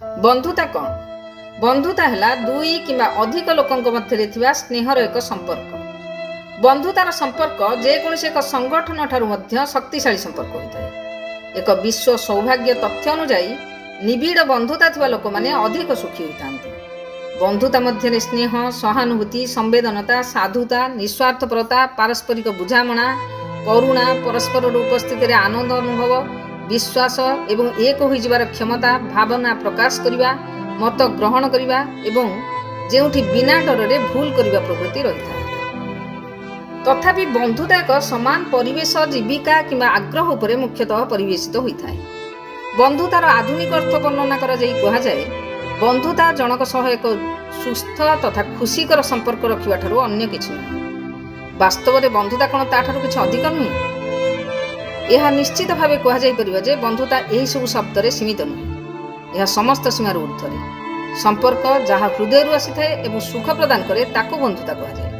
बंधुता कौन? बंधुता है दुई किंबा अधिक लोकों मध्य स्नेहर एक संपर्क। बंधुतार संपर्क जेकोसी एक संगठन ठारू शक्तिशाली संपर्क होता है। एक विश्व सौभाग्य तथ्य अनुजाई निबिड़ बंधुता थिबा लोक माने अधिक सुखी होता। बंधुता मध्य स्नेह, सहानुभूति, संवेदनता, साधुता, निस्वार्थपरता, पारस्परिक बुझामणा, करुणा, परस्पर उपस्थित आनंद अनुभव, विश्वास एवं एक हो जिबार क्षमता, भावना प्रकाश करिबा, मत ग्रहण करिबा एवं जेउठी बिना डर भूल करिबा प्रवृत्ति रही है। तथापि बंधुता एक समान परिवेश, जीविका किंबा आग्रह उपरे मुख्यतः परिवेशित होता है। बंधुतार आधुनिक अर्थ वर्णना करा जाई कहा जाए, बंधुता जनक सह एक सुस्थ तथा खुशीकर संपर्क रखिबा ठारू अन्य किछि नहीं। वास्तव में बंधुता कौन ताठारू किछि अधिक नुहे। यह निश्चित भाव कह जाई परिबा जे बंधुता एही सब शब्द रे सीमित नुहे। यह समस्त सीमार ऊर्ध्वरे संपर्क जहाँ हृदय आसी थाए एवं सुख प्रदान करे ताको बंधुता कह जाए।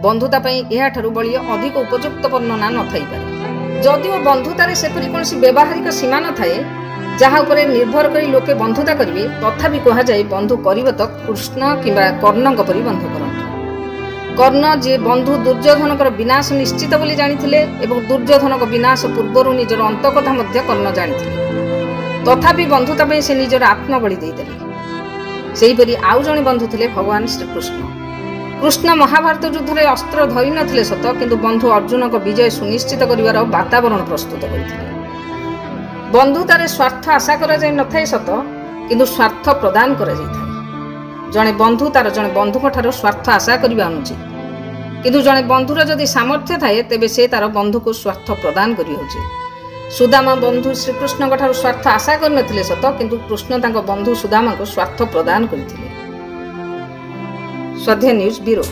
बंधुता पई एहा ठारू बळी अधिक उपयुक्त वर्णना न थाई पारे। जदिओ बंधुतारे सेपरि कोनसी व्यवहारिक सीमा न थाए जहाँ उपरे निर्भर करी लोके बंधुता करिवे, तथापि कहा जाए बंधु करिब तो कृष्ण किंबा कर्णक परि बंधु करंतु। कर्ण जे बंधु दुर्योधनकर विनाश निश्चित बोली जानिथिले एवं दुर्योधनक विनाश पूर्वरु निजर अंत कथा मध्य कर्ण जानिथिले, तथापि बंधुता पई से निजर आत्मबळी देइदेले। सेहिपरि आउ जणे बंधु थिले भगवान श्रीकृष्ण। कृष्ण महाभारत युद्ध में अस्त्र धरी नथिले सत, किंतु बंधु अर्जुन को विजय सुनिश्चित करिवार वातावरण प्रस्तुत करथिले। बंधुतारे स्वार्थ आशा करा जाय नथाय सत, किंतु स्वार्थ प्रदान करा जाय थाय। जणे बंधु तार जणे बंधुक ठारो स्वार्थ आशा करिबा अनुचित, किंतु जणे बंधुर जदि सामर्थ्य थाए तेबे से तार बंधु को स्वार्थ प्रदान करि होचे। सुदामा बंधु श्रीकृष्ण ठारो स्वार्थ आशा कर नथिले सत, किंतु कृष्ण तांको बंधु सुदामा को स्वार्थ प्रदान करथिले। स्वाध्याय न्यूज ब्यूरो।